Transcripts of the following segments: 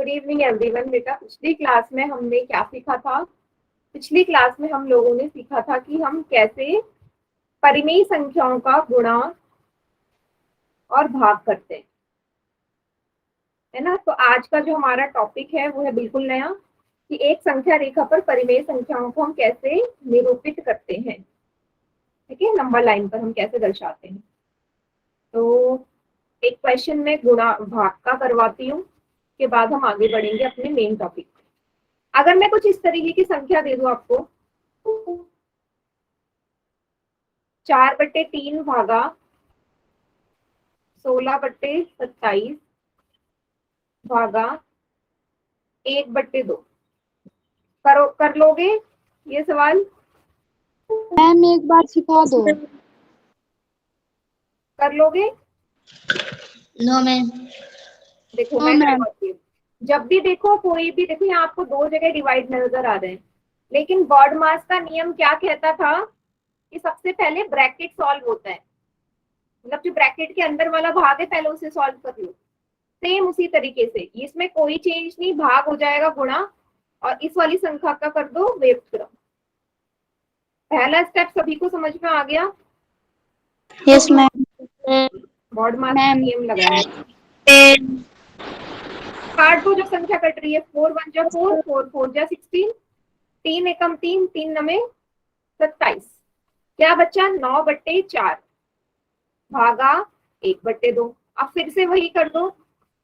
Good evening everyone. बेटा पिछली class में हमने क्या सीखा था? पिछली क्लास में हम लोगों ने सीखा था कि हम कैसे परिमेय संख्याओं का गुणा और भाग करते हैं, है ना। तो आज का जो हमारा टॉपिक है वो है बिल्कुल नया, कि एक संख्या रेखा पर परिमेय संख्याओं को हम कैसे निरूपित करते हैं। ठीक है, नंबर लाइन पर हम कैसे दर्शाते हैं। तो एक क्वेश्चन में गुणा भाग का करवाती हूँ, के बाद हम आगे बढ़ेंगे अपने मेन टॉपिक पे। अगर मैं कुछ इस तरीके की संख्या दे दूं आपको, 4/3 भागा 16/27 भागा 1/2, करो कर लोगे ये सवाल? मैम एक बार सिखा दो। कर लोगे? No ma'am. देखो मैं करवाती हूँ। जब भी देखो, कोई भी देखो, यहाँ आपको दो जगह डिवाइड नजर आ रहे हैं, लेकिन बॉड मास का नियम क्या कहता था कि सबसे पहले ब्रैकेट सॉल्व होता है, मतलब जो ब्रैकेट के अंदर वाला भाग है पहले उसे सॉल्व कर लो। सेम उसी तरीके से इसमें कोई चेंज नहीं, भाग हो जाएगा गुणा, और इस वाली संख्या का कर दो व्युत्क्रम। पहला स्टेप सभी को समझ में आ गया? Yes ma'am. बॉड मास का नियम लगाया। काट दो, जो संख्या कट रही है। 4 1 जा 4, 4 4 जा 16, 3 एकम 3, 3 नमे 27। क्या बच्चा? 9/4 भागा 1/2। अब फिर से वही कर दो,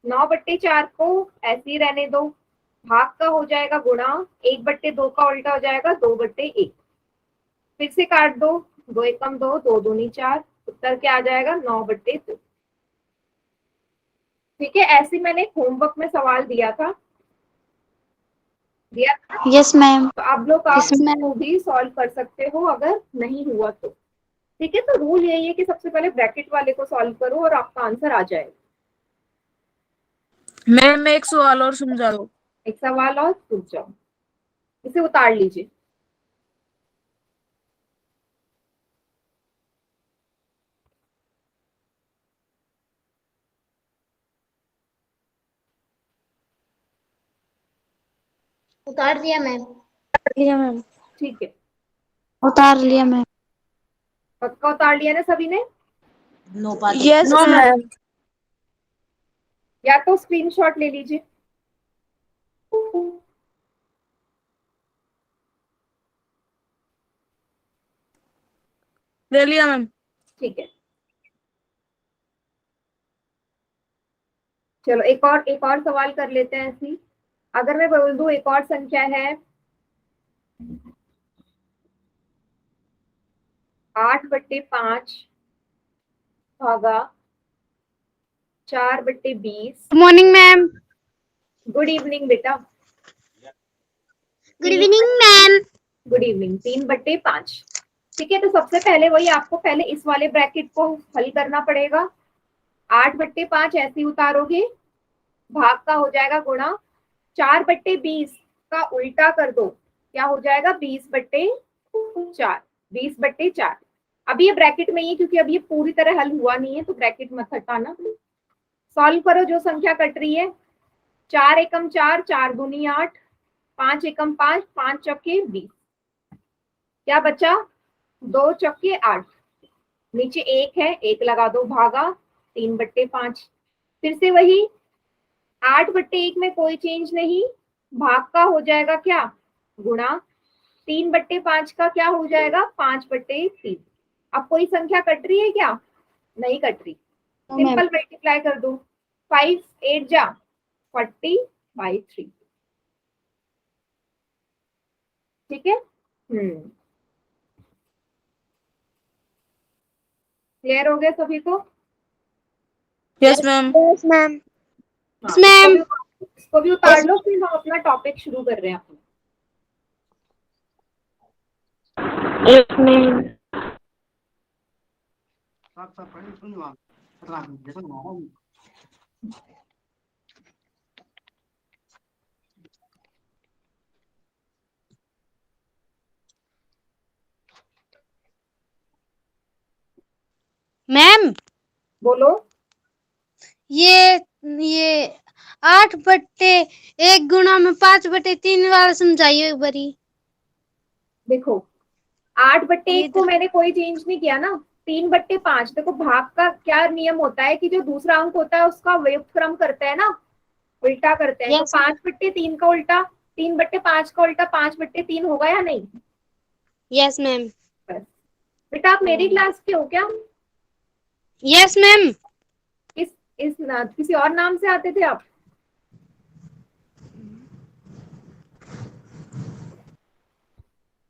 9/4 को ऐसे ही रहने दो, भाग का हो जाएगा गुणा, 1/2 का उल्टा हो जाएगा 2/1। फिर से काट दो, 2 एकम 2, 2 दूनी 4, उत्तर क्या आ जाएगा? 9/2। ठीक है, ऐसे मैंने होमवर्क में सवाल दिया था। Yes ma'am. तो आप लोग इसको भी सॉल्व कर सकते हो अगर नहीं हुआ तो। ठीक है, तो रूल यही है कि सबसे पहले ब्रैकेट वाले को सॉल्व करो और आपका आंसर आ जाएगा। मैम एक सवाल और समझा दो। एक सवाल और पूछ जाओ, इसे उतार लीजिए। उतार दिया मैम। लिया मैम। ठीक है, उतार लिया मैम। पक्का उतार लिया ना सभी ने? Yes ma'am. या तो स्क्रीनशॉट ले लीजिए। ले लिया मैम। ठीक है, चलो एक और सवाल कर लेते हैं ऐसी। अगर मैं बोल दूं एक और संख्या है 8/5 भागा 4/20। Good morning ma'am. Good evening बेटा। Good evening ma'am. Good evening. 3/5। ठीक है, तो सबसे पहले वही आपको पहले इस वाले ब्रैकेट को हल करना पड़ेगा। 8/5 ऐसे ही उतारोगे, भाग का हो जाएगा गुणा, 4/20 का उल्टा कर दो, क्या हो जाएगा? 20/4। 20/4। अब ये ब्रैकेट में ही है, क्योंकि अब ये पूरी तरह हल हुआ नहीं है तो ब्रैकेट मत हटाना। सॉल्व करो जो संख्या कट रही है। 4 एकम 4, 4 दूनी 8, 5 एकम 5, 5 चौके 20। क्या बचा? 2 चौके 8, नीचे 1 है, 1 लगा दो, भागा 3/5। फिर से वही 8/1 में कोई चेंज नहीं, भाग का हो जाएगा क्या? गुणा, 3/5 का क्या हो जाएगा? 5/3। अब कोई संख्या कट रही है क्या? नहीं कट रही। सिंपल मल्टीप्लाई कर दो, 5 8 जा 40/3। ठीक है, क्लियर हो गया सभी को? Yes ma'am. Yes ma'am. हाँ, इसको भी उतार लो, फिर हम अपना टॉपिक शुरू कर रहे हैं अपना। Yes ma'am. मैम बोलो। ये 8/1 गुणा में 5/3 वाला समझाइए एक बारी। देखो 8/1 को मैंने कोई चेंज नहीं किया ना, 3/5। देखो भाग का क्या नियम होता है कि जो दूसरा अंक होता है उसका व्युत्क्रम करते हैं ना, उल्टा करते हैं। तो 5/3 का उल्टा 3/5 का उल्टा 5/3 होगा या नहीं? Yes ma'am. बस बेटा आप मेरी क्लास के हो क्या? Yes ma'am. किसी और नाम से आते थे आप?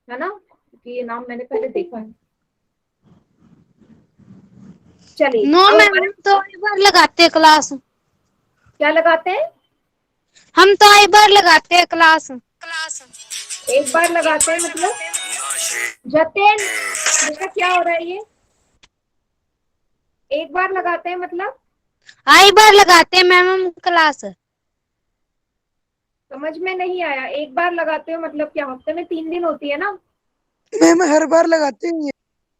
है ना, क्योंकि ये नाम मैंने पहले देखा है। चलिए नो मैम, हम तो एक बार लगाते हैं क्लास। क्या लगाते हैं? हम तो एक बार लगाते हैं क्लास। एक बार लगाते हैं मतलब? जतिन बेटा क्या हो रहा है ये? एक बार लगाते हैं मतलब? एक बार लगाते हैं मैम हम क्लास। समझ में नहीं आया, एक बार लगाते हो मतलब क्या? हफ्ते में 3 दिन होती है ना? मैम हर बार लगाते हैं।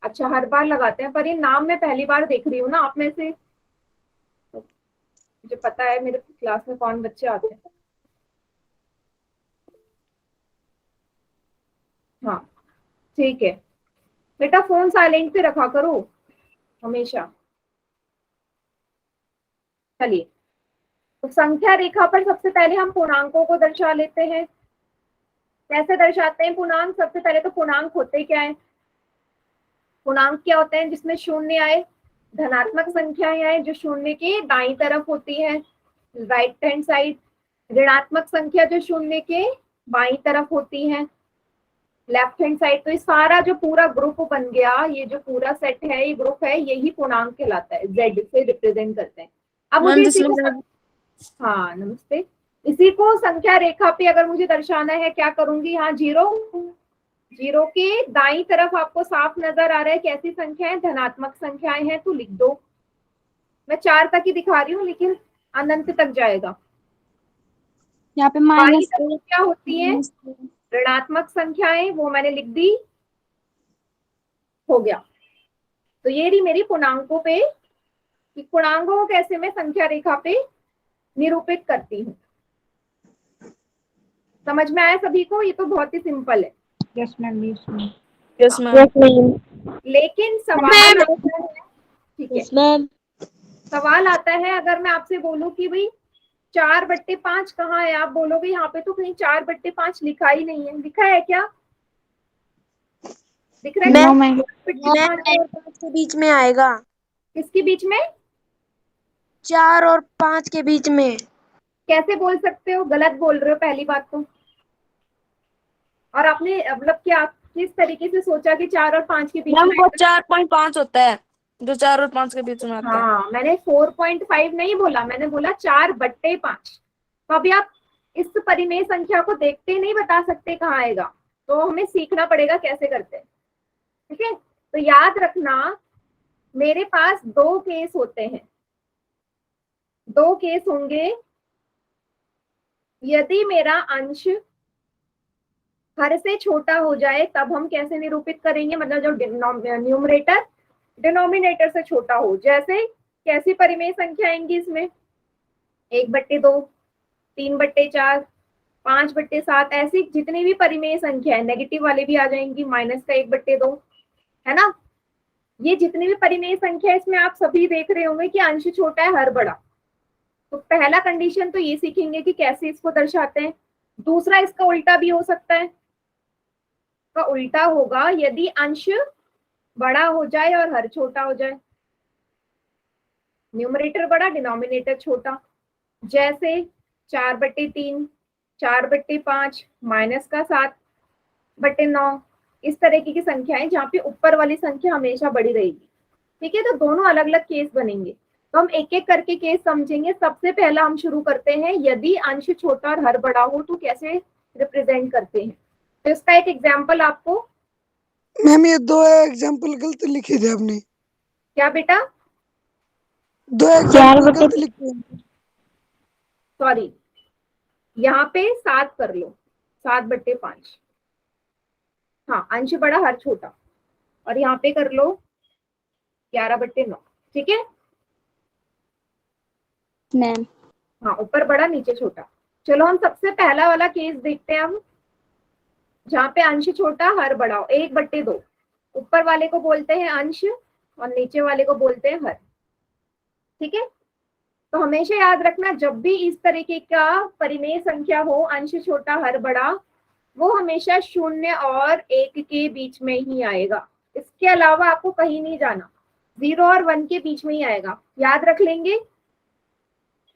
अच्छा हर बार लगाते हैं, पर ये नाम मैं पहली बार देख रही हूँ ना आप में से। तो मुझे पता है मेरे क्लास में कौन बच्चे आते हैं। हाँ ठीक है बेटा, फोन साइलेंट पे रखा करो हमेशा। चलिए तो संख्या रेखा पर सबसे पहले हम पूर्णांकों को दर्शा लेते हैं। कैसे दर्शाते हैं पूर्णांक? सबसे पहले तो पूर्णांक होते क्या है? पूर्णांक क्या होते हैं जिसमें शून्य आए? धनात्मक संख्याएं आए जो शून्य के दाईं तरफ होती है, राइट हैंड साइड। ऋणात्मक संख्या जो शून्य के बाईं तरफ होती है, लेफ्ट हैंड साइड। तो ये सारा जो पूरा ग्रुप बन गया, ये जो पूरा सेट है, ये ग्रुप है, यही पूर्णांक कहलाता है, जेड से रिप्रेजेंट करते हैं। अब मुझे इसी को, हाँ नमस्ते, इसी को संख्या रेखा पे अगर मुझे दर्शाना है क्या करूंगी? यहाँ जीरो के दाईं तरफ आपको साफ नजर आ रहा है कैसी संख्याएं? धनात्मक संख्याएं हैं, तो लिख दो। मैं 4 तक ही दिखा रही हूँ लेकिन अनंत तक जाएगा। यहाँ पे बाईं माइनस तरफ क्या होती है? ऋणात्मक संख्याएं, वो मैंने लिख दी, हो गया। तो ये रही मेरी पूर्णांकों पे, कि पूर्णांकों को कैसे मैं संख्या रेखा पे निरूपित करती हूँ। समझ में आया सभी को? ये तो बहुत ही सिंपल है। Yes ma'am. Yes ma'am. लेकिन सवाल आता है, ठीक है, सवाल आता है अगर मैं आपसे बोलूं कि भाई 4/5 कहाँ है? आप बोलोगे यहाँ पे तो कहीं 4/5 लिखा ही नहीं है। लिखा है क्या? दिख रहा है? मैम 4/5 के बीच में आएगा। किसके बीच में? 4 और 5 के बीच में। कैसे बोल सकते हो? गलत बोल रहे हो पहली बात तो। और आपने मतलब क्या किस तरीके से सोचा कि 4 और 5 के बीच मैम में? वो 4.5 होता है जो 4 और 5 के बीच में आता है। हाँ मैंने 4.5 नहीं बोला, मैंने बोला 4/5। तो अभी आप इस परिमेय संख्या को देखते नहीं बता सकते कहाँ आएगा, तो हमें सीखना पड़ेगा कैसे करते हैं। ठीक है, तो याद रखना मेरे पास 2 केस होते हैं। 2 केस होंगे। यदि मेरा अंश हर से छोटा हो जाए तब हम कैसे निरूपित करेंगे? मतलब जो न्यूमरेटर डिनोमिनेटर से छोटा हो। जैसे कैसी परिमेय संख्या आएंगी इसमें? 1/2, 3/4, 5/7, ऐसी जितनी भी परिमेय संख्या है, नेगेटिव वाले भी आ जाएंगी, माइनस का 1/2, है ना? ये जितनी भी परिमेय संख्या है इसमें आप सभी देख रहे होंगे कि अंश छोटा है, हर बड़ा। तो पहला कंडीशन तो ये सीखेंगे कि कैसे इसको दर्शाते हैं। दूसरा इसका उल्टा भी हो सकता है। का उल्टा होगा यदि अंश बड़ा हो जाए और हर छोटा हो जाए, न्यूमरेटर बड़ा डिनोमिनेटर छोटा। जैसे 4/3, 4/5, माइनस का 7/9, इस तरह की संख्याएं जहाँ पे ऊपर वाली संख्या हमेशा बड़ी रहेगी। ठीक है, तो दोनों अलग अलग केस बनेंगे। तो हम एक एक करके केस समझेंगे। सबसे पहला हम शुरू करते हैं, यदि अंश छोटा और हर बड़ा हो तो कैसे रिप्रेजेंट करते हैं। तो इसका एक एग्जाम्पल आपको, मैम ये 2 एग्जाम्पल गलत लिखे थे आपने। क्या बेटा? 2 एग्जाम्पल गलत लिखे हैं। सॉरी, यहाँ पे 7 कर लो, 7/5। हाँ अंश बड़ा हर छोटा, और यहाँ पे कर लो 11/9। ठीक है मैम हाँ, ऊपर बड़ा नीचे छोटा। चलो हम सबसे पहला वाला केस देखते हैं हम, जहाँ पे अंश छोटा हर बड़ा हो। 1/2, ऊपर वाले को बोलते हैं अंश और नीचे वाले को बोलते हैं हर। ठीक है, तो हमेशा याद रखना, जब भी इस तरीके का परिमेय संख्या हो, अंश छोटा हर बड़ा, वो हमेशा 0 और 1 के बीच में ही आएगा। इसके अलावा आपको कहीं नहीं जाना, 0 और 1 के बीच में ही आएगा, याद रख लेंगे।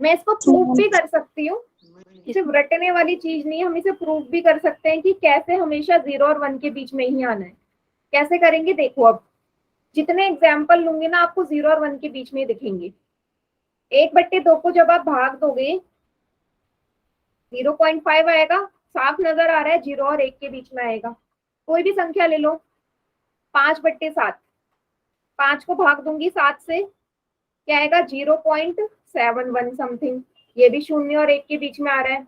मैं इसको प्रूफ भी कर सकती हूँ, सिर्फ रटने वाली चीज नहीं है, हम इसे प्रूफ भी कर सकते हैं कि कैसे हमेशा 0 और 1 के बीच में ही आना है। कैसे करेंगे देखो, अब जितने एग्जाम्पल लूंगी ना आपको 0 और 1 के बीच में ही दिखेंगे। 1/2 को जब आप भाग दोगे 0.5 आएगा, साफ नजर आ रहा है 0 और 1 के बीच में आएगा। कोई भी संख्या ले लो, 5/7, 5 को भाग दूंगी 7 से, क्या आएगा 0.71 समथिंग, ये भी 0 और 1 के बीच में आ रहा है।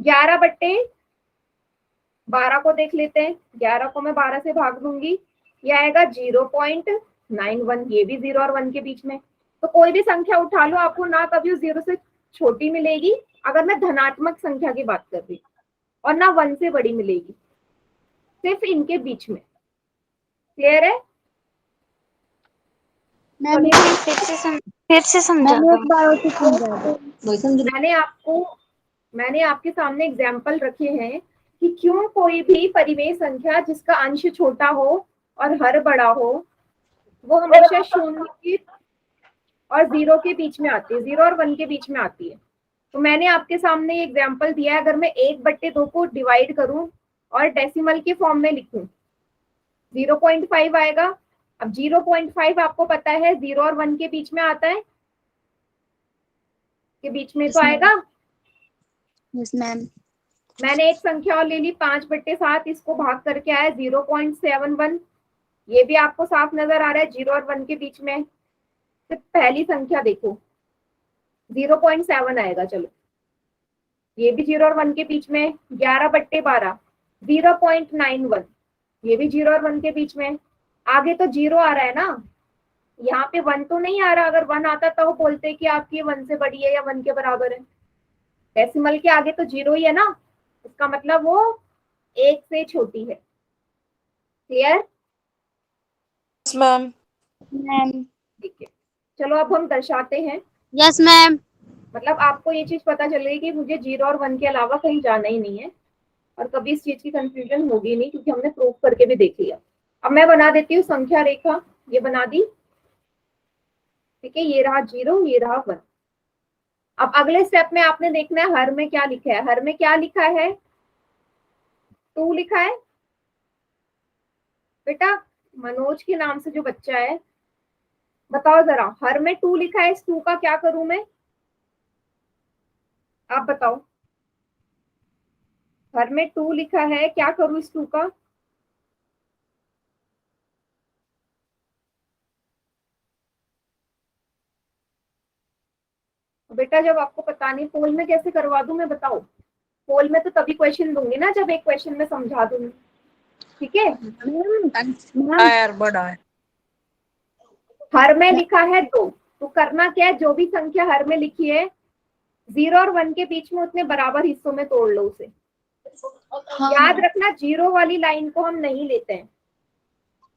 11/12 को देख लेते हैं, 11 को मैं 12 से भाग दूंगी, ये आएगा 0.91, ये भी 0 और 1 के बीच में। तो कोई भी संख्या उठा लो, आपको ना कभी 0 से छोटी मिलेगी अगर मैं धनात्मक संख्या की बात कर रही, और ना 1 से बड़ी मिलेगी, सिर्फ इनके बीच में। क्लियर है? फिर से समझा दो। मैंने आपके सामने एग्जाम्पल रखे हैं कि क्यों कोई भी परिमेय संख्या जिसका अंश छोटा हो और हर बड़ा हो, वो हमेशा 0 और 0 के बीच में आती है, 0 और 1 के बीच में आती है। तो मैंने आपके सामने एग्जाम्पल दिया है, अगर मैं 1/2 को डिवाइड करूं और डेसिमल के फॉर्म में लिखूं, 0.5 आएगा। अब 0.5 आपको पता है 0 और 1 के बीच में आता है, के बीच में तो आएगा। Yes ma'am. मैंने एक संख्या और ले ली 5/7, इसको भाग करके आया 0.71, ये भी आपको साफ नजर आ रहा है 0 और 1 के बीच में। तो पहली संख्या देखो 0.7 आएगा, चलो ये भी 0 और 1 के बीच में। 11/12 0.91, ये भी 0 और 1 के बीच में। आगे तो 0 आ रहा है ना, यहाँ पे 1 तो नहीं आ रहा, अगर 1 आता तो वो बोलते कि आपकी 1 से बड़ी है या 1 के बराबर है। डेसिमल के आगे तो 0 ही है ना, इसका मतलब वो 1 से छोटी है। क्लियर? मैम। मैम। ठीक है, चलो अब हम दर्शाते हैं। Yes ma'am. मतलब आपको ये चीज पता चल गई कि मुझे 0 और 1 के अलावा कहीं जाना ही नहीं है, और कभी इस चीज की कंफ्यूजन होगी नहीं, क्योंकि हमने प्रूफ करके भी देख लिया। अब मैं बना देती हूँ संख्या रेखा, ये बना दी। ठीक है, ये रहा 0, ये रहा 1। अब अगले स्टेप में आपने देखना है हर में क्या लिखा है। हर में क्या लिखा है? 2 लिखा है। बेटा मनोज के नाम से जो बच्चा है, बताओ जरा, हर में 2 लिखा है, इस 2 का क्या करूं मैं? आप बताओ, हर में 2 लिखा है, क्या करूं इस 2 का? बेटा जब आपको पता नहीं, पोल में कैसे करवा दूं मैं, बताओ। पोल में तो तभी क्वेश्चन दूंगी ना जब एक क्वेश्चन में समझा दूंगी। ठीक है, यार बड़ा है। हर में लिखा है 2, तो करना क्या है, जो भी संख्या हर में लिखी है 0 और 1 के बीच में उतने बराबर हिस्सों में तोड़ लो उसे। याद रखना 0 वाली लाइन को हम नहीं लेते हैं,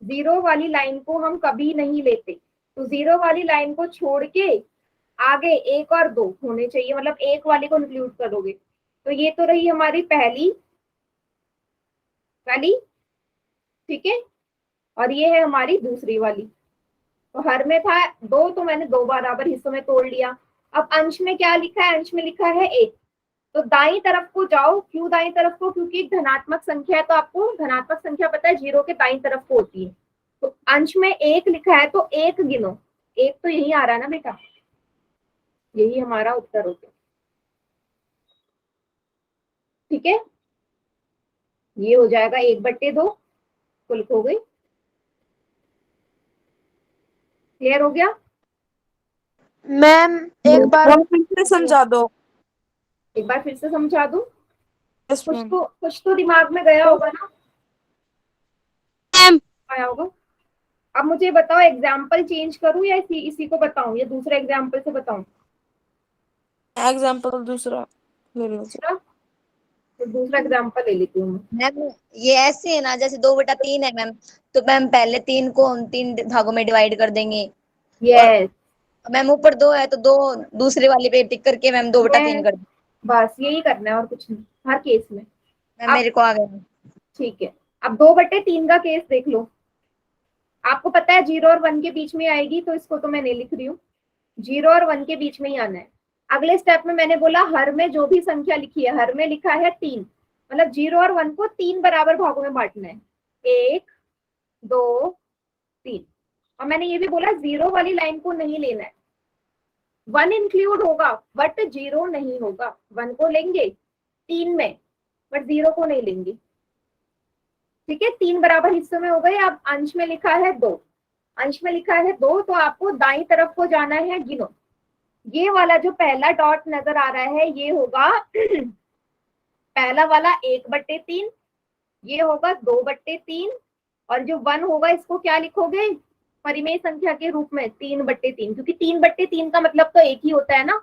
0 वाली लाइन को हम कभी नहीं लेते। तो 0 वाली लाइन को छोड़ के आगे 1 और 2 होने चाहिए, मतलब 1 वाली को इंक्लूड करोगे। तो ये तो रही हमारी पहली वाली, ठीक है, और ये है हमारी दूसरी वाली। तो हर में था 2, तो मैंने 2 बराबर हिस्सों में तोड़ लिया। अब अंश में क्या लिखा है? अंश में लिखा है 1, तो दाईं तरफ को जाओ। क्यों दाईं तरफ को? क्योंकि एक धनात्मक संख्या है, तो आपको धनात्मक संख्या पता है 0 के दाईं तरफ को होती है। तो अंश में 1 लिखा है, तो 1 गिनो, 1 तो यही आ रहा है ना बेटा, यही हमारा उत्तर होगा। ठीक है, ये हो जाएगा 1/2, कुल हो गई। क्लियर हो गया? मैम एक बार फिर से समझा दो। एक बार फिर से समझा दूं, यस मैम। कुछ तो दिमाग में गया होगा ना, मैम। आया होगा। अब मुझे बताओ, एग्जाम्पल चेंज करूं या इसी को बताऊं, या दूसरे एग्जाम्पल से बताऊं? एग्जाम्पल दूसरा ले लो। दूसरा, तो दूसरा एग्जाम्पल ले लेती हूँ मैं। मैम ये ऐसे है ना, जैसे 2/3 है मैम, तो मैम पहले 3 को हम 3 भागों में डिवाइड कर देंगे। और यस मैम ऊपर 2 है तो 2 दूसरे वाले पे टिक करके मैम 2/3 यस, कर देंगे। बस यही करना है और कुछ नहीं हर केस में। मैम अब मेरे को आ गया। ठीक है, अब 2/3 का केस देख लो। आपको पता है 0 और 1 के बीच में आएगी, तो इसको तो मैं नहीं लिख रही हूँ, 0 और 1 के बीच में ही आना है। अगले स्टेप में मैंने बोला हर में जो भी संख्या लिखी है, हर में लिखा है 3, मतलब 0 और 1 को 3 बराबर भागों में बांटना है, 1 2 3। और मैंने ये भी बोला 0 वाली लाइन को नहीं लेना है, 1 इंक्लूड होगा बट 0 नहीं होगा। 1 को लेंगे 3 में बट 0 को नहीं लेंगे। ठीक है, 3 बराबर हिस्सों में हो गए। अब अंश में लिखा है 2, अंश में लिखा है 2, तो आपको दाईं तरफ को जाना है, गिनो। ये वाला जो पहला डॉट नजर आ रहा है ये होगा पहला वाला 1/3, ये होगा 2/3, और जो 1 होगा इसको क्या लिखोगे परिमेय संख्या के रूप में 3/3, क्योंकि 3/3 का मतलब तो एक ही होता है ना।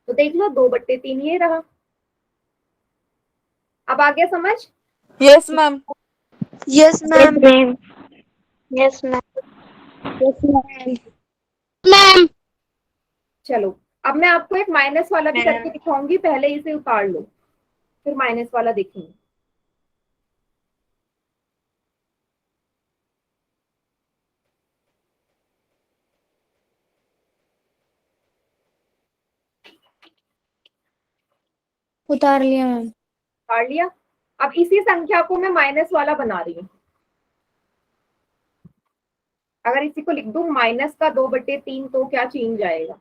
तो देख लो 2/3 ये रहा। अब आ गया समझ? Yes ma'am. Yes ma'am. Yes ma'am. Yes ma'am. Ma'am. चलो अब मैं आपको एक माइनस वाला भी करके मैम दिखाऊंगी, पहले इसे उतार लो फिर माइनस वाला देखेंगे। उतार लिया मैम। उतार लिया। अब इसी संख्या को मैं माइनस वाला बना रही हूँ। अगर इसी को लिख दूं -2/3 तो क्या चेंज आएगा?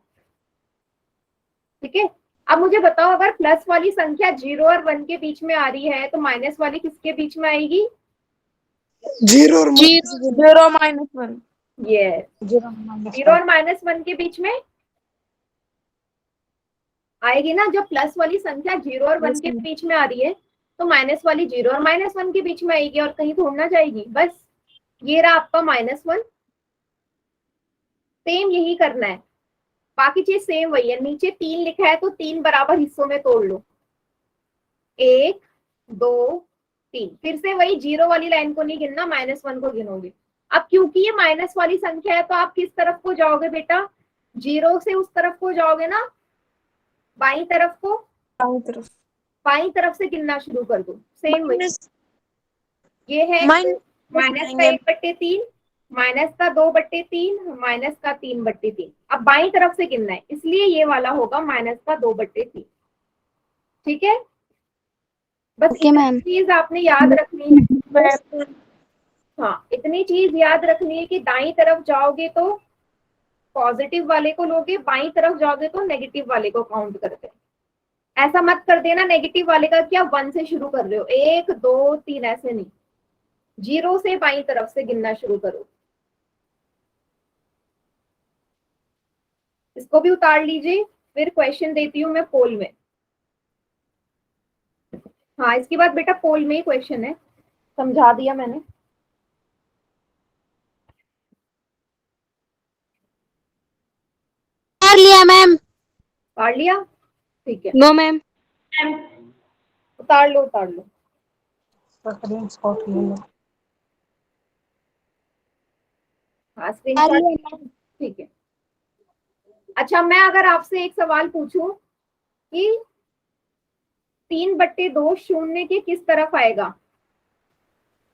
ठीक है, अब मुझे बताओ अगर प्लस वाली संख्या 0 और 1 के बीच में आ रही है तो माइनस वाली किसके बीच में आएगी? 0 और जीरो। 0 - 1। ये 0 और -1 के बीच में आएगी ना। जब प्लस वाली संख्या 0 और 1 के बीच में आ रही है तो माइनस वाली 0 और -1 के बीच में आएगी, और कहीं थोड़ना जाएगी। बस ये रहा आपका -1। सेम यही करना है, बाकी चीज सेम वही है। नीचे 3 लिखा है तो 3 बराबर हिस्सों में तोड़ लो, 1 2 3। फिर से वही 0 वाली लाइन को नहीं गिनना, -1 को गिनोगे। अब क्योंकि ये माइनस वाली संख्या है तो आप किस तरफ को जाओगे बेटा? 0 से उस तरफ को जाओगे ना, बाई तरफ को। दाईं तरफ। बाई तरफ से गिनना शुरू कर दो, सेम वही। माइनस ये है माइनस माइनस का करेंगे। 1/3, माइनस का 2/3, माइनस का 3/3। अब बाई तरफ से गिनना है, इसलिए ये वाला होगा माइनस का 2/3। ठीक है, बस ओके इतनी मैम। चीज आपने याद रखनी है। हाँ, इतनी चीज याद रखनी है कि दाईं तरफ जाओगे तो पॉजिटिव वाले को लोगे, बाईं तरफ जाओगे तो नेगेटिव वाले को काउंट करते हैं। ऐसा मत कर देना नेगेटिव वाले का क्या 1 से शुरू कर रहे हो, 1 2 3 ऐसे नहीं, 0 से बाईं तरफ से गिनना शुरू करो। इसको भी उतार लीजिए, फिर क्वेश्चन देती हूँ मैं पोल में। हाँ, इसके बाद बेटा पोल में ही क्वेश्चन है, समझा दिया मैंने। उतार लिया मैम। उतार लिया? ठीक है, नो मैम। उतार लो उतार लो। हाँ, उतार स्क्रीनशॉट। लिया मैम। ठीक है। अच्छा, मैं अगर आपसे एक सवाल पूछूं कि 3/2 शून्य के किस तरफ आएगा,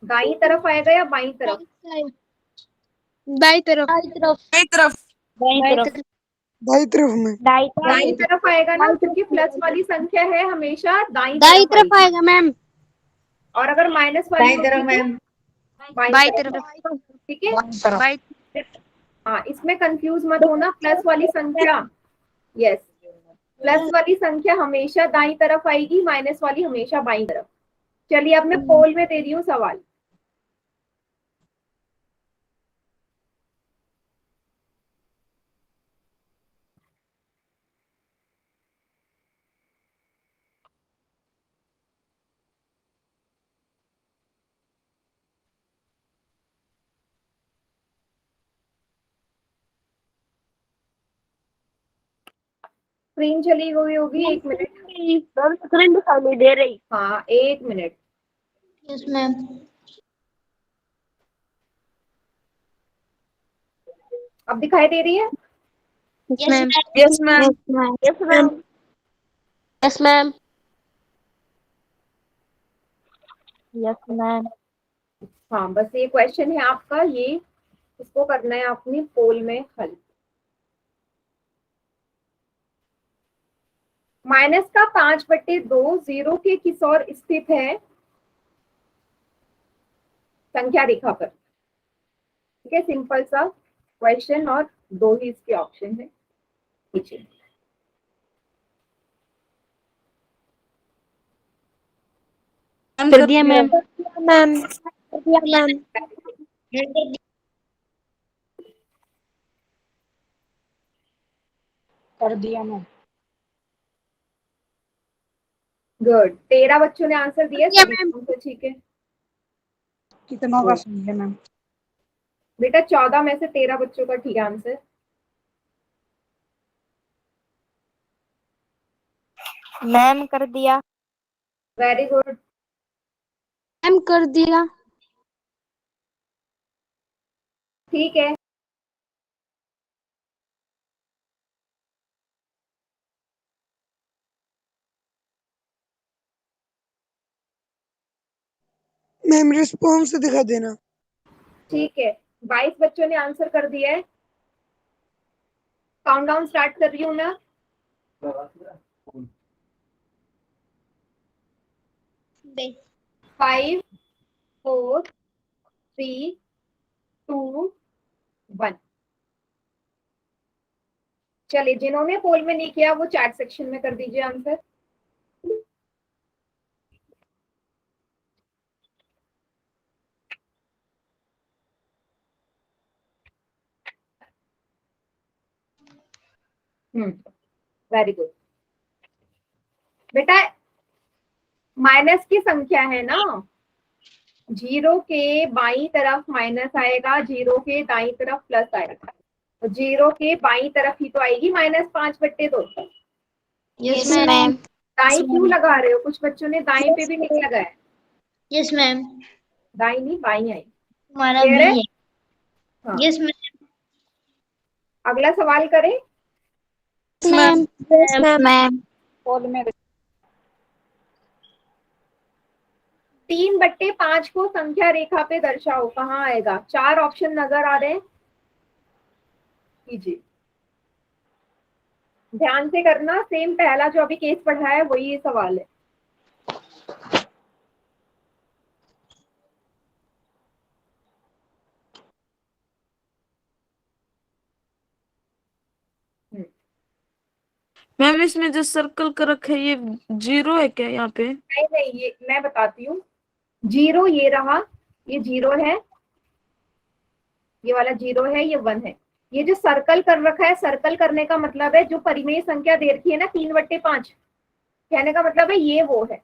दाईं तरफ आएगा या बाईं तरफ? दाई तरफ। दाई तरफ। दाईं तरफ। दाई तरफ। दाई तरफ में। दाई दाईं तरफ। तरफ आएगा ना, दाई क्योंकि प्लस तरफ। वाली संख्या है हमेशा दाईं दाई तरफ तरफ आएगी, आएगा मैम। और अगर माइनस वाली दाईं होगी तरफ तो मैम। बाईं बाई तरफ। तरफ। ठीक है, बाई। हाँ, इसमें कंफ्यूज मत होना। प्लस वाली संख्या, यस, प्लस वाली संख्या हमेशा दाईं तरफ आएगी, माइनस वाली हमेशा बाईं तरफ। चलिए अब मैं पोल में दे रही हूँ सवाल। स्क्रीन चली गई होगी, 1 मिनट। स्क्रीन दिखाई नहीं दे रही। हाँ 1 मिनट। Yes ma'am. अब दिखाई दे रही है? Yes ma'am. Yes ma'am. Yes ma'am. Yes ma'am. Yes ma'am. हाँ बस ये क्वेश्चन है आपका, ये इसको करना है अपनी पोल में हल। माइनस का 5/2 जीरो के किस ओर स्थित है संख्या रेखा पर। ठीक है, सिंपल सा क्वेश्चन और 2 ही इसके ऑप्शन है नीचे। कर दिया मैम। मैम कर दिया मैम। कर दिया मैम। गुड, 13 बच्चों ने आंसर दिया, दिया सभी मैम। आंसर ठीक है। कितना का सही है मैम? बेटा 14 में से 13 बच्चों का ठीक आंसर। मैम कर दिया। Very good. मैम कर दिया। ठीक है, मैम रिस्पॉन्स दिखा देना। ठीक है। 22 बच्चों ने आंसर कर दिया है। काउंटडाउन स्टार्ट कर रही हूँ मैं। 5 4 3 2 1। चलिए, जिन्होंने पोल में नहीं किया वो चैट सेक्शन में कर दीजिए आंसर। Very good. बेटा माइनस की संख्या है ना, जीरो के बाईं तरफ माइनस आएगा, जीरो के दाईं तरफ प्लस आएगा, तो जीरो के बाईं तरफ ही तो आएगी -5/2। Yes ma'am. दाईं क्यों लगा रहे हो? कुछ बच्चों ने दाईं पे भी टिक लगाया। Yes ma'am. दाईं नहीं, बाईं आई। हमारा क्लियर भी है? है। हाँ, यस मैम। अगला सवाल करें। मैम। Yes ma'am. पोल में 3/5 को संख्या रेखा पे दर्शाओ, कहाँ आएगा? 4 ऑप्शन नजर आ रहे हैं, कीजिए। ध्यान से करना, सेम पहला जो अभी केस पढ़ा है वही ये सवाल है। मैम इसमें जो सर्कल कर रखा है ये जीरो है क्या यहाँ पे? नहीं नहीं, ये मैं बताती हूँ। जीरो ये रहा, ये जीरो है, ये वाला जीरो है, ये 1 है। ये जो सर्कल कर रखा है, सर्कल करने का मतलब है जो परिमेय संख्या दे रखी है ना 3/5, कहने का मतलब है ये वो है।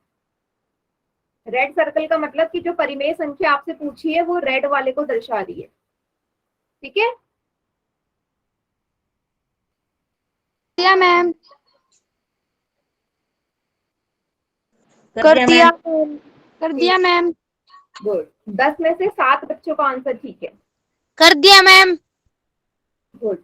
रेड सर्कल का मतलब कि जो परिमेय संख्या आपसे पूछी है वो रेड वाले को दर्शा रही है। ठीक है, दिया मैम। कर दिया मैम। कर दिया मैम। गुड। 10 में से 7 बच्चों का आंसर ठीक है। कर दिया मैम। गुड।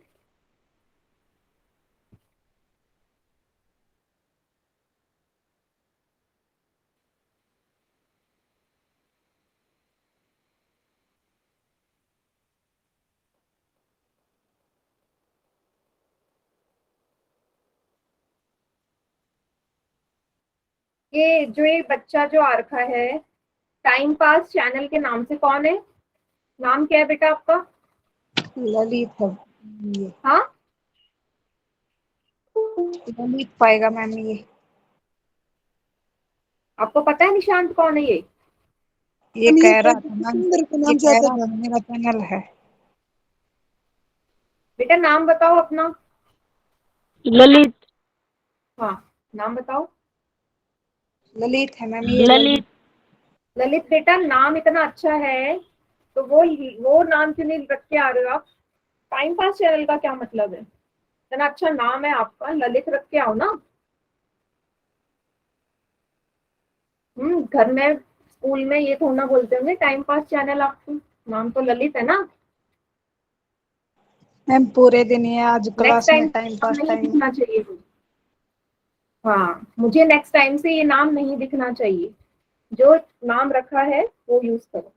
ये जो एक बच्चा जो आ रखा है टाइम पास चैनल के नाम से, कौन है? नाम क्या है बेटा आपका? ललित है ये। हाँ, ललित पाएगा मैम ये। आपको पता है निशांत कौन है ये? ये हम ये कह रहा था मैम, सुंदर का ये नाम कह चाहते रहा थे। था मेरा चैनल है। बेटा नाम बताओ अपना। ललित। हाँ, नाम बताओ। ललित है मैम ये। ललित। ललित बेटा, नाम इतना अच्छा है तो वो नाम क्यों नहीं रख के आ रहे हो आप? टाइम पास चैनल का क्या मतलब है? इतना अच्छा नाम है आपका, ललित रख के आओ ना। घर में स्कूल में ये थोड़ा ना बोलते होंगे टाइम पास चैनल आपको, नाम तो ललित है ना। मैम पूरे दिन ये आज नेक्स्ट क्लास में टाइम टाइम नाम पास नहीं टाइम। दिखना चाहिए मुझे। हाँ, मुझे नेक्स्ट टाइम से ये नाम नहीं दिखना चाहिए, जो नाम रखा है वो यूज करो।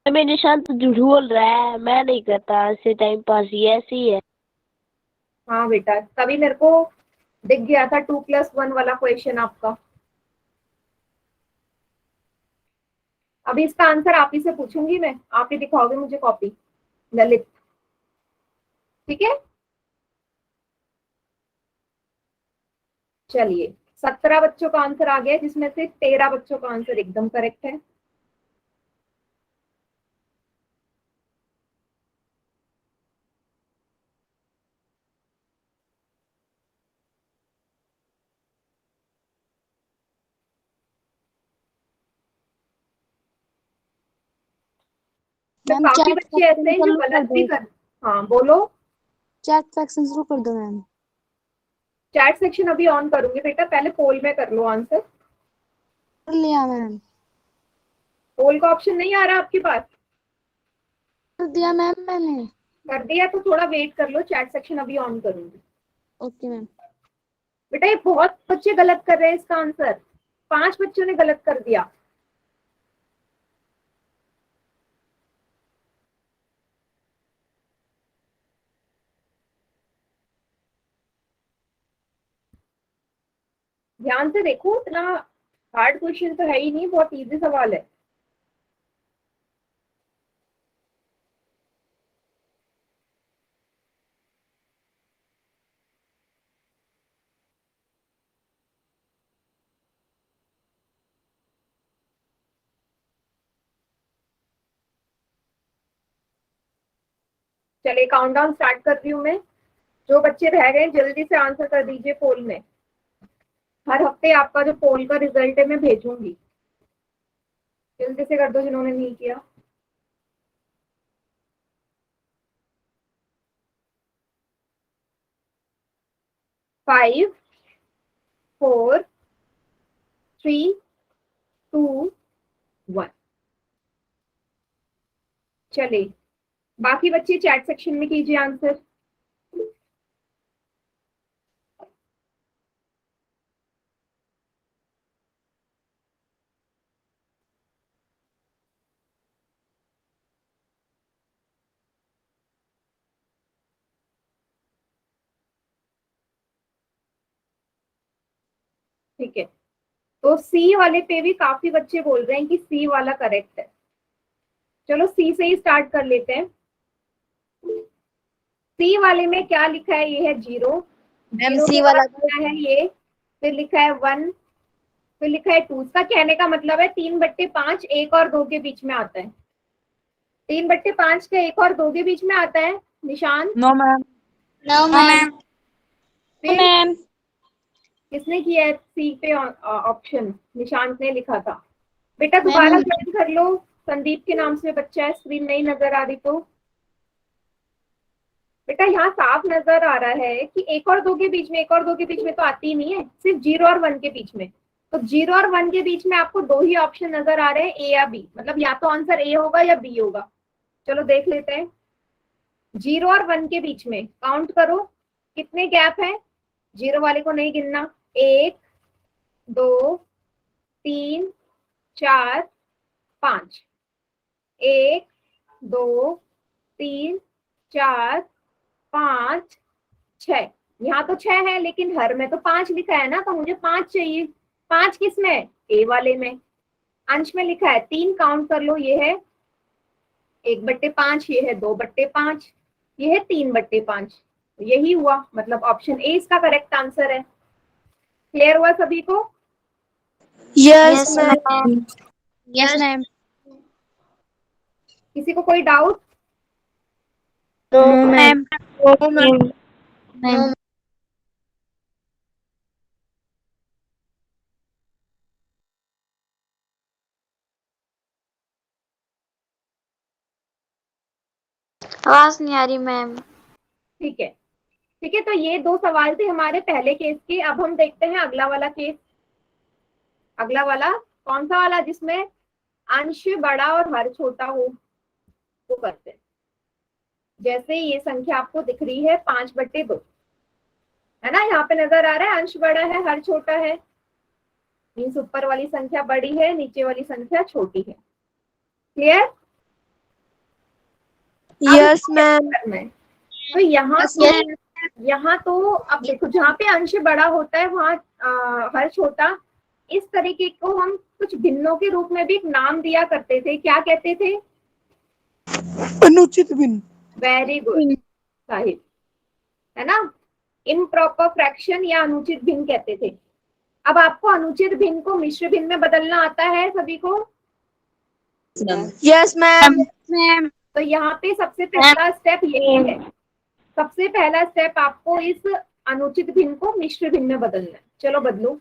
मैं निशान तो झूठ बोल रहा है, मैं नहीं करता ऐसे टाइम पास, ये ऐसे ही है। हाँ बेटा, तभी मेरे को दिख गया था 2+1 वाला क्वेश्चन आपका। अभी इसका आंसर आप ही से पूछूंगी मैं, आप ही दिखाओगे मुझे कॉपी, ललित। ठीक है, चलिए 17 बच्चों का आंसर आ गया, जिसमें से 13 बच्चों का आंसर एकदम करेक्ट है। तो मैम काफी चैट बच्चे ऐसे सेक्शन हैं जो चालू कर गलत भी दो, कर। हाँ बोलो। चैट सेक्शन शुरू कर दो मैम। चैट सेक्शन अभी ऑन करूंगी बेटा, पहले पोल में कर लो आंसर। कर लिया मैम। पोल का ऑप्शन नहीं आ रहा आपके पास? कर दिया मैम मैंने। कर दिया तो थोड़ा वेट कर लो, चैट सेक्शन अभी ऑन करूंगी। Okay ma'am. बेटा ये बहुत बच्चे गलत कर रहे हैं इसका आंसर, 5 बच्चों ने गलत कर दिया। ध्यान से देखो, इतना हार्ड क्वेश्चन तो है ही नहीं, बहुत इजी सवाल है। चलिए काउंटडाउन स्टार्ट कर रही हूँ मैं। जो बच्चे रह गए जल्दी से आंसर कर दीजिए पोल में। हर हफ्ते आपका जो पोल का रिजल्ट है मैं भेजूंगी, जल्दी से कर दो जिन्होंने नहीं किया। 5 4 3 2 1। चलिए बाकी बच्चे चैट सेक्शन में कीजिए आंसर। ठीक है, तो सी वाले पे भी काफी बच्चे बोल रहे हैं कि सी वाला करेक्ट है। चलो सी से ही स्टार्ट कर लेते हैं। सी वाले में क्या लिखा है? ये है 0, मैम 0 सी के वाला बाद लिखा है ये, फिर लिखा है 1, फिर लिखा है 2। इसका कहने का मतलब है 3/5 1 और 2 के बीच में आता है। 3/5 का 1 और 2 के बीच में आता है निशान। No ma'am. No ma'am. फिर मैम किसने किया है सी पे ऑप्शन? निशांत ने लिखा था। बेटा मैम दोबारा ज्वाइन कर लो, संदीप के नाम से बच्चा है, स्क्रीन नहीं नजर आ रही तो। बेटा यहाँ साफ नजर आ रहा है कि 1 और 2 के बीच में, 1 और 2 के बीच में तो आती ही नहीं है, सिर्फ 0 और 1 के बीच में। तो 0 और 1 के बीच में आपको 2 ही ऑप्शन नजर आ रहे हैं, ए या बी, मतलब या तो आंसर ए होगा या बी होगा। चलो देख लेते हैं। 0 और 1 के बीच में काउंट करो कितने गैप है। 0 वाले को नहीं गिनना। 1 2 3 4 5। 1 2 3 4 5 6। यहाँ तो 6 है लेकिन हर में तो 5 लिखा है ना, तो मुझे 5 चाहिए। 5 किस में? ए वाले में। अंश में लिखा है 3, काउंट कर लो, ये है 1/5, ये है 2/5, ये है 3/5। यही हुआ, मतलब ऑप्शन ए इसका करेक्ट आंसर है। क्लियर हुआ सभी को? Yes ma'am. Yes ma'am. किसी को कोई doubt? No ma'am. No ma'am. Ma'am आवाज नहीं आ रही मैम। ठीक है, ठीक है, तो ये 2 सवाल थे हमारे पहले केस के। अब हम देखते हैं अगला वाला केस। अगला वाला कौन सा वाला, जिसमें अंश बड़ा और हर छोटा हो, वो करते हैं। जैसे ये संख्या आपको दिख रही है 5/2, है ना, यहाँ पे नजर आ रहा है अंश बड़ा है हर छोटा है, मीन्स ऊपर वाली संख्या बड़ी है, नीचे वाली संख्या छोटी है। क्लियर? Yes ma'am. तो यहाँ तो अब देखो, जहाँ पे अंश बड़ा होता है वहाँ हर छोटा, इस तरीके को हम कुछ भिन्नों के रूप में भी एक नाम दिया करते थे। क्या कहते थे? अनुचित भिन्न। वेरी गुड साहिब, है ना, इम्प्रॉपर फ्रैक्शन या अनुचित भिन्न कहते थे। अब आपको अनुचित भिन्न को मिश्र भिन्न में बदलना आता है सभी को? Yes ma'am. तो यहाँ पे सबसे पहला स्टेप यही है, सबसे पहला स्टेप आपको इस अनुचित भिन्न को मिश्र भिन्न में बदलना है। चलो बदलो।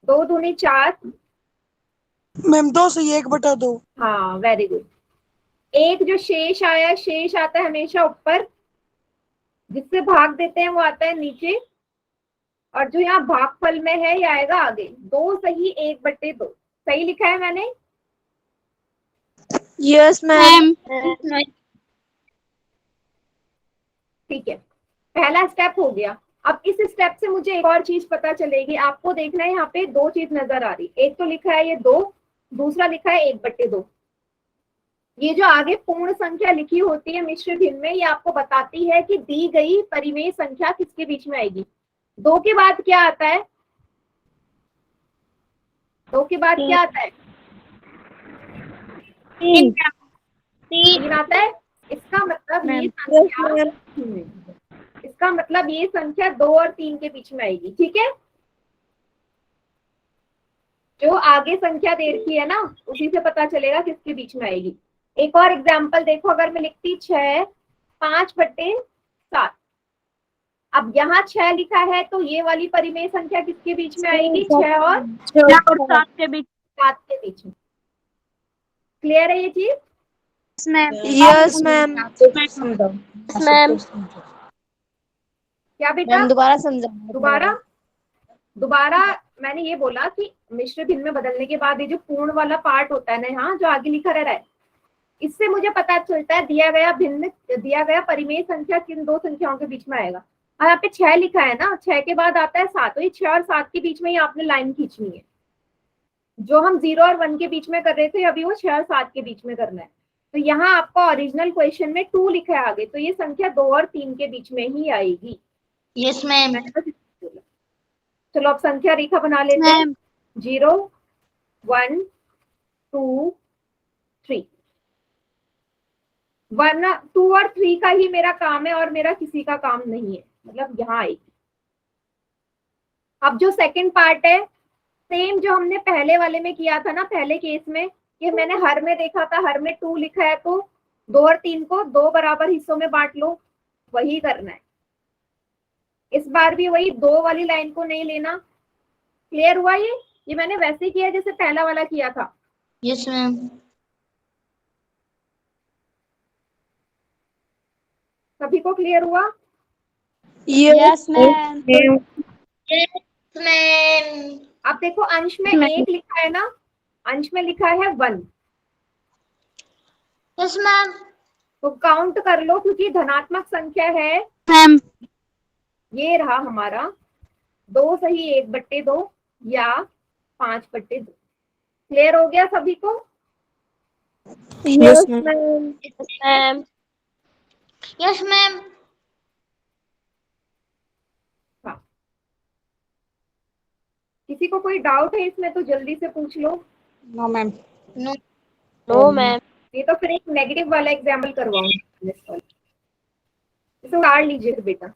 2 दूनी 4। मैम 2 से 1/2। हाँ वेरी गुड। एक जो शेष आया, शेष आता है हमेशा ऊपर, जिससे भाग देते हैं वो आता है नीचे, और जो यहाँ भागफल में है ये आएगा आगे। 2 सही 1/2 सही लिखा है मैंने? Yes ma'am. ठीक है, पहला स्टेप हो गया। अब इस स्टेप से मुझे एक और चीज पता चलेगी। आपको देखना है यहाँ पे 2 चीज नजर आ रही, एक तो लिखा है ये 2, दूसरा लिखा है 1/2। ये जो आगे पूर्ण संख्या लिखी होती है मिश्र भिन्न में, ये आपको बताती है कि दी गई परिमेय संख्या किसके बीच में आएगी। 2 के बाद क्या आता है? 2 के बाद क्या आता है? 3 आता है। इसका मतलब ये संख्या, इसका मतलब ये संख्या 2 और 3 के बीच में आएगी। ठीक है, जो आगे संख्या दे रखी है ना, उसी से पता चलेगा किसके बीच में आएगी। एक और एग्जांपल देखो, अगर मैं लिखती 6 5/7, अब यहाँ 6 लिखा है तो ये वाली परिमेय संख्या किसके बीच में आएगी? 6 और 7 के बीच। 7 के बीच में। क्लियर है ये चीज? Yes ma'am. मैम क्या बेटा? मैम दोबारा समझा। दोबारा मैंने ये बोला कि मिश्र भिन्न में बदलने के बाद ये जो पूर्ण वाला पार्ट होता है ना, यहाँ जो आगे लिखा रह रहा है, इससे मुझे पता चलता है दिया गया परिमेय संख्या किन 2 संख्याओं के बीच में आएगा। और यहाँ पे 6 लिखा है ना, 6 के बाद आता है 7, तो ये 6 और 7 के बीच में ही आपने लाइन खींचनी है। जो हम 0 और 1 के बीच में कर रहे थे, अभी वो 6 और 7 के बीच में करना है। तो यहाँ आपका ओरिजिनल क्वेश्चन में 2 लिखा है आगे, तो ये संख्या 2 और 3 के बीच में ही आएगी। Yes ma'am. चलो अब संख्या रेखा बना लेते हैं। 0 1 2 3। 1 2 और 3 का ही मेरा काम है और मेरा किसी का काम नहीं है, मतलब यहाँ आएगी। अब जो सेकंड पार्ट है, सेम जो हमने पहले वाले में किया था ना, पहले केस में, कि मैंने हर में देखा था, हर में 2 लिखा है तो 2 और 3 को 2 बराबर हिस्सों में बांट लो, वही करना है। इस बार भी वही 2 वाली लाइन को नहीं लेना। क्लियर हुआ? ये मैंने वैसे किया जैसे पहला वाला किया था। Yes ma'am. सभी को क्लियर हुआ? Yes ma'am. मैम। अब देखो अंश में 1 लिखा है ना, अंश में लिखा है 1, यस मैम। तो काउंट कर लो, क्योंकि धनात्मक संख्या है। मैम ये रहा हमारा 2 सही 1/2 या 5/2। क्लियर हो गया सभी को? Yes ma'am. Ma'am yes ma'am. किसी को कोई डाउट है इसमें तो जल्दी से पूछ लो। No ma'am. No ma'am. ये तो फिर एक नेगेटिव वाला एग्जाम्पल करवाऊंगी, इसे उतार लीजिए बेटा।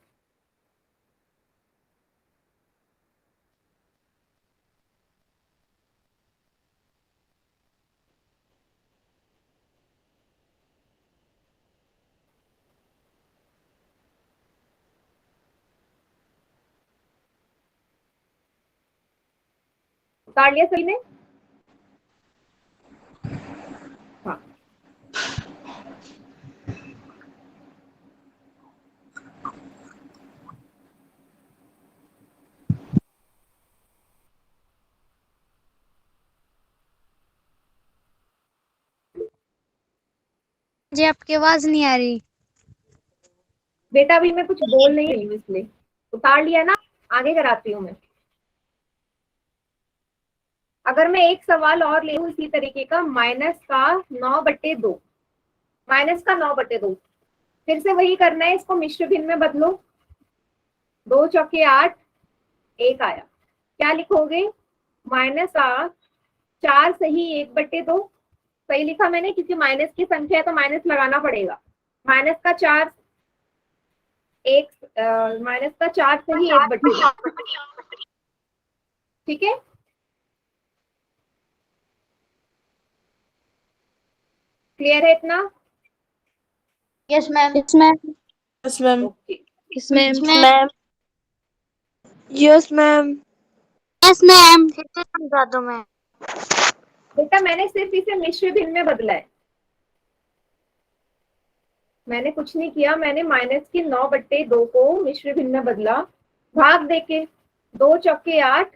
उतार लिया सही ने? हाँ, जी आपकी आवाज नहीं आ रही। बेटा अभी मैं कुछ बोल नहीं रही हूँ इसलिए उतार लिया ना, आगे कराती हूँ मैं। अगर मैं एक सवाल और ले लूं इसी तरीके का, माइनस का 9/2, माइनस का 9/2, फिर से वही करना है, इसको मिश्र भिन्न में बदलो। 2 चौके 8, 1 आया, क्या लिखोगे? माइनस का 4 सही 1/2, सही लिखा मैंने क्योंकि माइनस की संख्या है तो माइनस लगाना पड़ेगा। माइनस का 4 माइनस का 4 सही 1/2, ठीक है। क्लियर है इतना? Yes ma'am. Yes ma'am. Okay, yes ma'am. Ma'am yes ma'am. Yes ma'am. फिर से समझा दो मैम। बेटा मैंने सिर्फ इसे मिश्र भिन्न में बदला है, मैंने कुछ नहीं किया, मैंने माइनस की 9/2 को मिश्र भिन्न में बदला। भाग देके 2 चौके 8,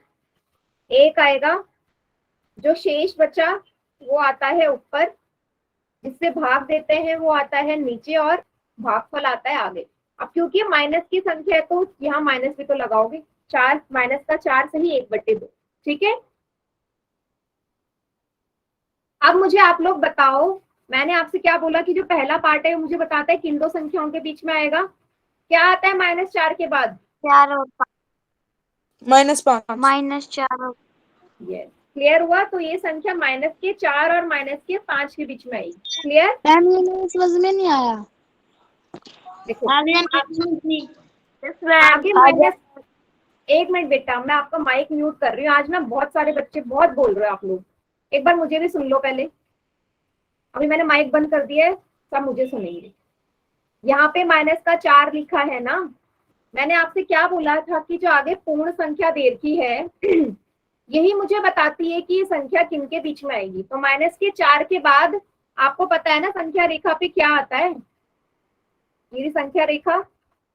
1 आएगा, जो शेष बचा वो आता है ऊपर, जिससे भाग देते हैं वो आता है नीचे और भागफल आता है आगे। अब क्योंकि माइनस की संख्या है तो यहाँ माइनस भी तो लगाओगे। 4 माइनस का 4 सही 1/2, ठीक है। अब मुझे आप लोग बताओ, मैंने आपसे क्या बोला कि जो पहला पार्ट है वो मुझे बताता है किन दो संख्याओं के बीच में आएगा। क्या आता है -4 के बाद? 4 और -5। -4 और यस, क्लियर हुआ। तो ये संख्या माइनस के 4 और माइनस के 5 के बीच में आएगी। क्लियर? मैम ये मेरी समझ में नहीं आया। देखो आगे आगे माइनस, एक मिनट बेटा मैं आपका माइक म्यूट कर रही हूँ, आज ना बहुत सारे बच्चे बहुत बोल रहे हो आप लोग, एक बार मुझे भी सुन लो पहले। अभी मैंने माइक बंद कर दिया है, सब मुझे सुनेंगे। यहाँ पे माइनस का 4 लिखा है ना, मैंने आपसे क्या बोला था कि जो आगे पूर्ण संख्या दे रखी है यही मुझे बताती है कि ये संख्या किन के बीच में आएगी। तो माइनस के 4 के बाद आपको पता है ना संख्या रेखा पे क्या आता है, मेरी संख्या रेखा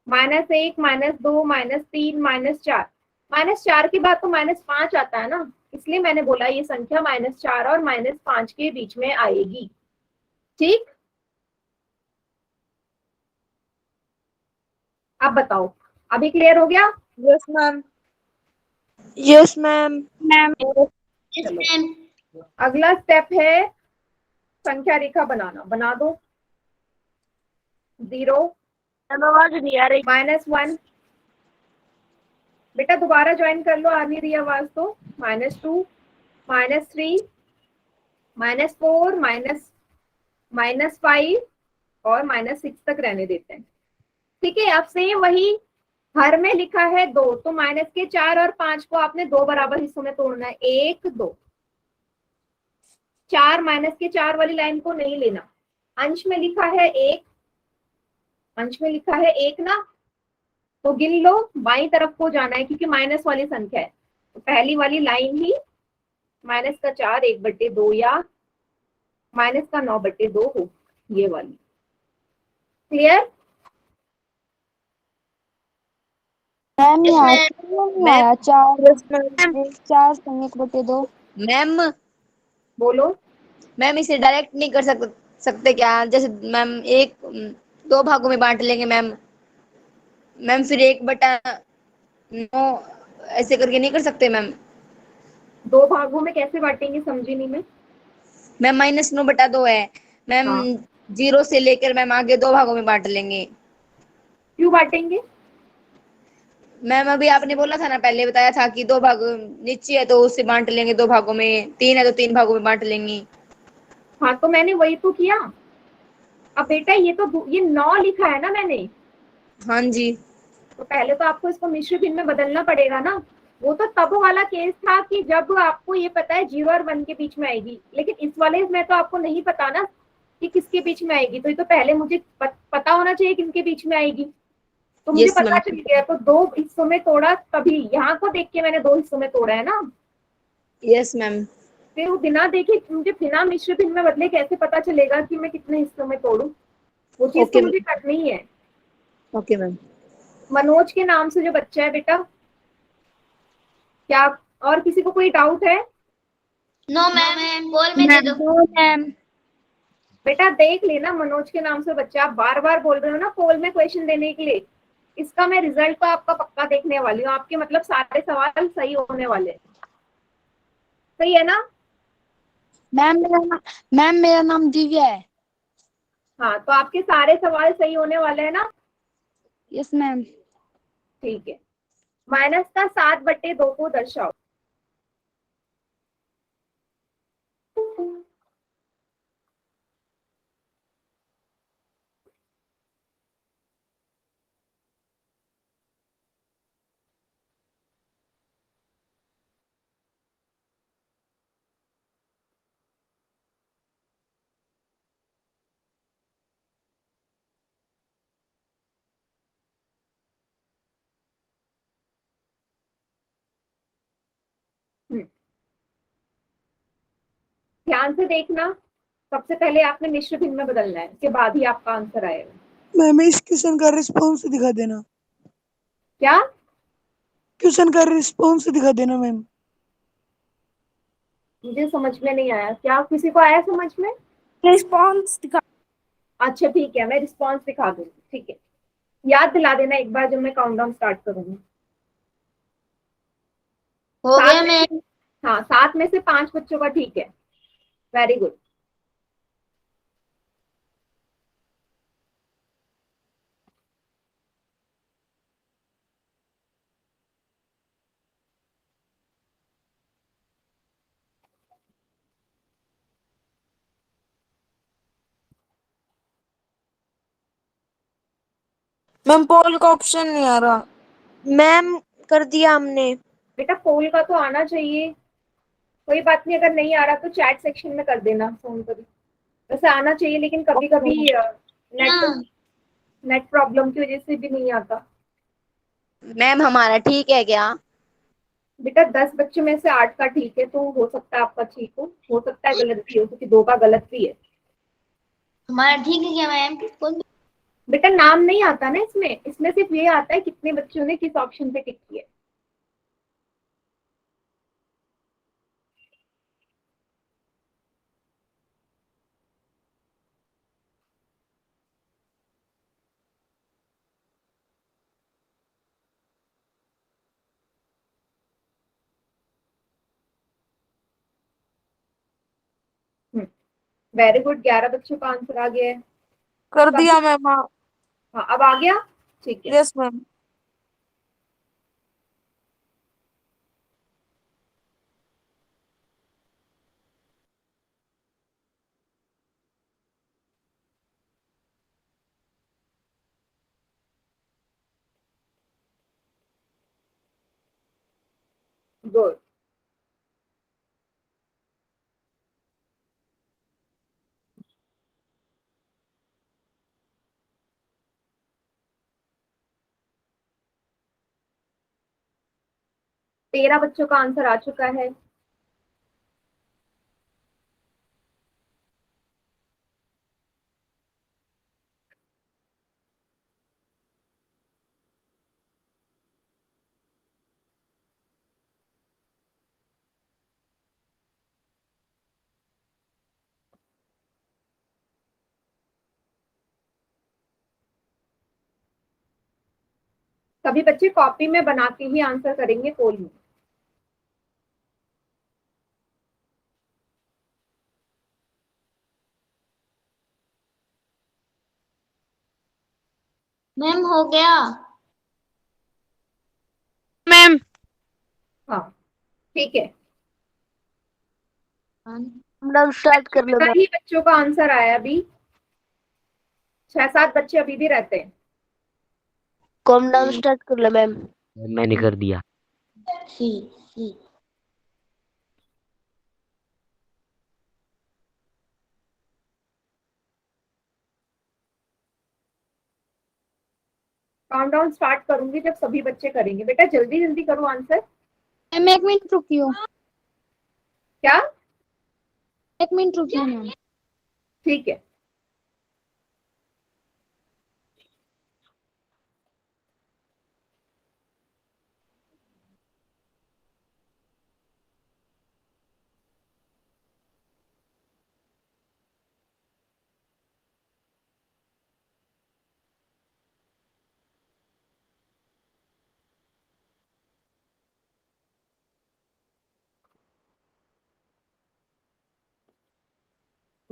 -1, -2, -3, -4। -4 के बाद तो -5 आता है ना, इसलिए मैंने बोला ये संख्या -4 और -5 के बीच में आएगी, ठीक। अब बताओ, अभी क्लियर हो गया? Yes ma'am. Yes ma'am. Yes ma'am. अगला स्टेप है संख्या रेखा बनाना, बना दो। 0, आवाज नहीं आ रही। -1, बेटा दोबारा ज्वाइन कर लो, आ नहीं रही आवाज तो। -2, -3, -4, -5 और -6 तक रहने देते हैं, ठीक है। अब सेम वही हर में लिखा है 2, तो माइनस के 4 और 5 को आपने 2 बराबर हिस्सों में तोड़ना है, 1, 2। 4 माइनस के 4 वाली लाइन को नहीं लेना। अंश में लिखा है 1, अंश में लिखा है 1 ना, तो गिन लो, बाई तरफ को जाना है क्योंकि माइनस वाली संख्या है, तो पहली वाली लाइन ही माइनस का 4 1/2 या माइनस का 9/2 हो, ये वाली। क्लियर? मैम यहाँ मैम 4 संयुक्त बटे 2। मैम बोलो। मैम इसे डायरेक्ट नहीं कर सकते क्या? जैसे मैम एक 2 भागों में बांट लेंगे मैम। मैम फिर 1/9 ऐसे करके नहीं कर सकते मैम? 2 भागों में कैसे बांटेंगे, समझी नहीं मैं। मैम -9/2 है मैम, हाँ। 0 से लेकर मैम आगे 2 भागों में बांट लेंगे। क्यों बांटेंगे? मैम अभी आपने बोला था ना, पहले बताया था कि 2 भाग नीचे है तो उससे बांट लेंगे 2 भागों में, 3 है तो 3 भागों में बांट लेंगे। हाँ तो मैंने वही तो किया। अब बेटा ये तो ये 9 लिखा है ना मैंने, हाँ जी। तो पहले तो आपको इसको मिश्र भिन्न में बदलना पड़ेगा ना। वो तो तब वाला केस था कि जब आपको ये पता है 0 और 1 के बीच में आएगी, लेकिन इस वाले में तो आपको नहीं पता ना कि किसके बीच में आएगी, तो ये तो पहले मुझे पता होना चाहिए किनके बीच में आएगी, तो मुझे Yes, पता ma'am. चल गया। तो 2 हिस्सों में तोड़ा, तभी यहाँ को देख के मैंने 2 हिस्सों में तोड़ा है ना। Yes ma'am. फिर वो बिना देखे मुझे बिना मिश्र भिन्न में बदले कैसे पता चलेगा कि मैं कितने हिस्सों में तोड़ू, वो चीज तो मुझे करनी ही है। Okay ma'am. मनोज के नाम से जो बच्चा है बेटा, क्या और किसी को कोई डाउट है? नो मैम, बोल में दे दो। मैम बेटा देख लेना, मनोज के नाम से बच्चा, आप बार बार बोल रहे हो ना पोल में क्वेश्चन देने के लिए, इसका मैं रिजल्ट तो आपका पक्का देखने वाली हूँ, आपके मतलब सारे सवाल सही होने वाले हैं। सही है ना? मैम मेरा नाम दिव्या है। हाँ, तो आपके सारे सवाल सही होने वाले हैं ना? Yes ma'am. ठीक है। माइनस का 7/2 को दर्शाओ। हम्म, ध्यान से देखना, सबसे पहले आपने मिश्र भिन्न में बदलना है, उसके बाद ही आपका आंसर आएगा। मैम इस क्वेश्चन का रिस्पॉन्स दिखा देना। क्या? क्वेश्चन का रिस्पॉन्स दिखा देना मैम। मुझे समझ में नहीं आया, क्या किसी को आया समझ में? रिस्पॉन्स दिखा। अच्छा ठीक है, मैं रिस्पॉन्स दिखा दूंगी, ठीक है। याद दिला देना एक बार जब मैं काउंटडाउन स्टार्ट करूंगी। हो सात गया में मैम। से हाँ, 7 में से 5 बच्चों का ठीक है। Very good. मैम पोल का ऑप्शन नहीं आ रहा। मैम कर दिया हमने। बेटा पोल का तो आना चाहिए। कोई बात नहीं, अगर नहीं आ रहा तो चैट सेक्शन में कर देना फोन कर। वैसे आना चाहिए, लेकिन कभी कभी नेट हाँ नेट प्रॉब्लम की वजह से भी नहीं आता। मैम हमारा ठीक है क्या? बेटा 10 बच्चों में से 8 का ठीक है, तो हो सकता है आपका ठीक हो सकता है गलत भी हो, क्योंकि 2 का गलत भी है। हमारा ठीक है क्या मैम? बेटा नाम नहीं आता ना इसमें, इसमें सिर्फ ये आता है कितने बच्चों ने किस ऑप्शन पे टिक किया। वेरी गुड, 11 बच्चों का आंसर आ गया है। कर सभी दिया मैम। हाँ। हाँ, अब आ गया। ठीक है। Yes ma'am. गुड। तेरह बच्चों का आंसर आ चुका है। सभी बच्चे कॉपी में बना के ही आंसर करेंगे पोल में। मैम हो गया। मैम हाँ ठीक है। काउंटडाउन स्टार्ट कर लो इतना मैम। ही बच्चों का आंसर आया अभी, 6-7 बच्चे अभी भी रहते हैं। काउंटडाउन स्टार्ट कर लो मैम। मैंने कर दिया। सी सी। काउंटडाउन स्टार्ट करूंगी जब सभी बच्चे करेंगे। बेटा जल्दी जल्दी करो आंसर। Ma'am 1 minute रुकियो। क्या? 1 मिनट रुकियो मैम। ठीक है।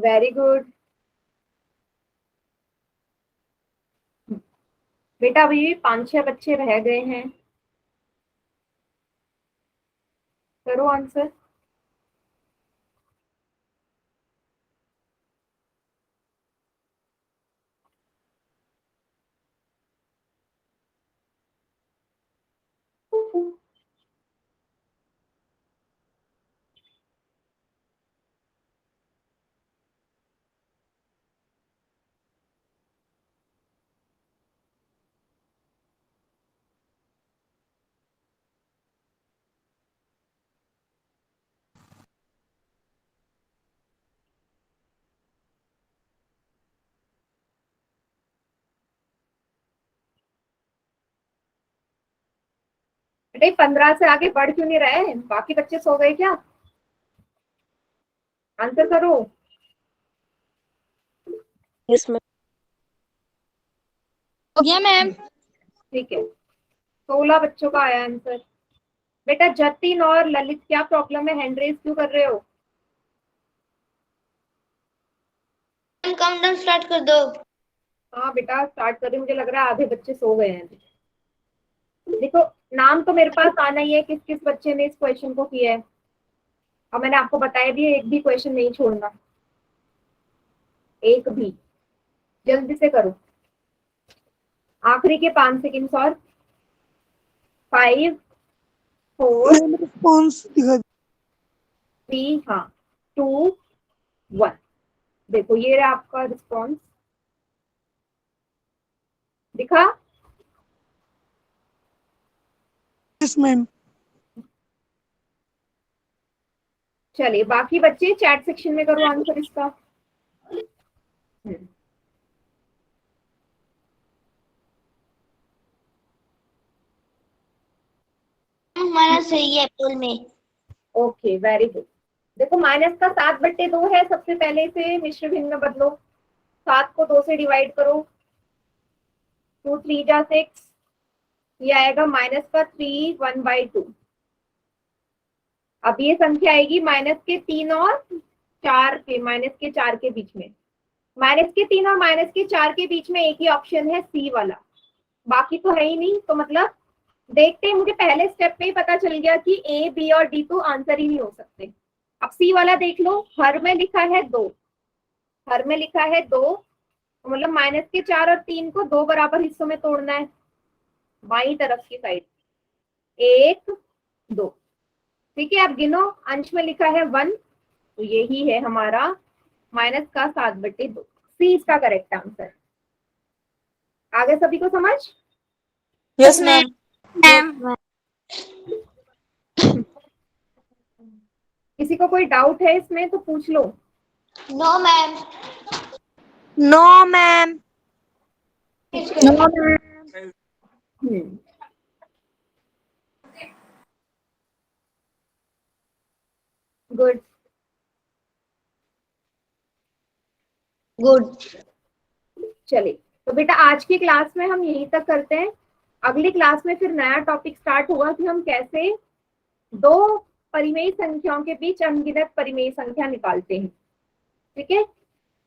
वेरी गुड बेटा। अभी भी 5-6 बच्चे रह गए हैं, करो आंसर। बेटे 15 से आगे बढ़ क्यों नहीं रहे? बाकी बच्चे सो गए क्या? आंसर करो। Yes ma'am. हो गया मैम। ठीक है, 16 बच्चों का आया आंसर। बेटा जतिन और ललित क्या प्रॉब्लम है? हैंड रेज क्यों कर रहे हो? काउंटडाउन स्टार्ट कर दो। हाँ बेटा स्टार्ट कर रही हूँ, मुझे लग रहा है आधे बच्चे सो गए हैं। देखो नाम तो मेरे पास आना ही है, किस किस बच्चे ने इस क्वेश्चन को किया है। और मैंने आपको बताया भी है, एक भी क्वेश्चन नहीं छोड़ना, एक भी। जल्दी से करो, आखिरी के 5 सेकेंड्स और। 5 4 मैम रिस्पॉन्स दिखा 3 हाँ 2 1। देखो ये रहा आपका रिस्पॉन्स, दिखा? Yes ma'am. चलिए बाकी बच्चे चैट सेक्शन में करो आंसर इसका। हमारा सही है पोल में। Okay very good. देखो माइनस का 7/2 है, सबसे पहले से मिश्र भिन्न में बदलो। 7 को 2 से डिवाइड करो, 2 3 जा 6, ये आएगा माइनस का 3 1/2। अब ये संख्या आएगी माइनस के 3 और 4 के, माइनस के 4 के बीच में। माइनस के 3 और माइनस के 4 के बीच में एक ही ऑप्शन है सी वाला, बाकी तो है ही नहीं। तो मतलब देखते ही मुझे पहले स्टेप पे ही पता चल गया कि ए बी और डी तो आंसर ही नहीं हो सकते। अब सी वाला देख लो, हर में लिखा है 2, हर में लिखा है 2, तो मतलब माइनस के 4 और 3 को 2 बराबर हिस्सों में तोड़ना है, बाई तरफ की साइड, 1 2। ठीक है, अब गिनो, अंश में लिखा है 1, तो यही है हमारा माइनस का 7/2। सी इसका करेक्ट आंसर। आगे सभी को समझ? Yes ma'am. किसी को कोई डाउट है इसमें तो पूछ लो। No ma'am. No ma'am. Good good. चलिए, तो बेटा आज की क्लास में हम यहीं तक करते हैं। अगली क्लास में फिर नया टॉपिक स्टार्ट होगा कि हम कैसे दो परिमेय संख्याओं के बीच अनगिनत परिमेय संख्या निकालते हैं। ठीक है,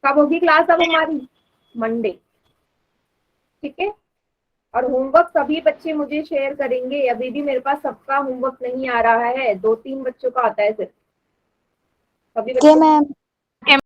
कब होगी क्लास अब हमारी? मंडे। ठीक है, और होमवर्क सभी बच्चे मुझे शेयर करेंगे। अभी भी मेरे पास सबका होमवर्क नहीं आ रहा है, 2-3 बच्चों का आता है सिर्फ। सभी बच्चे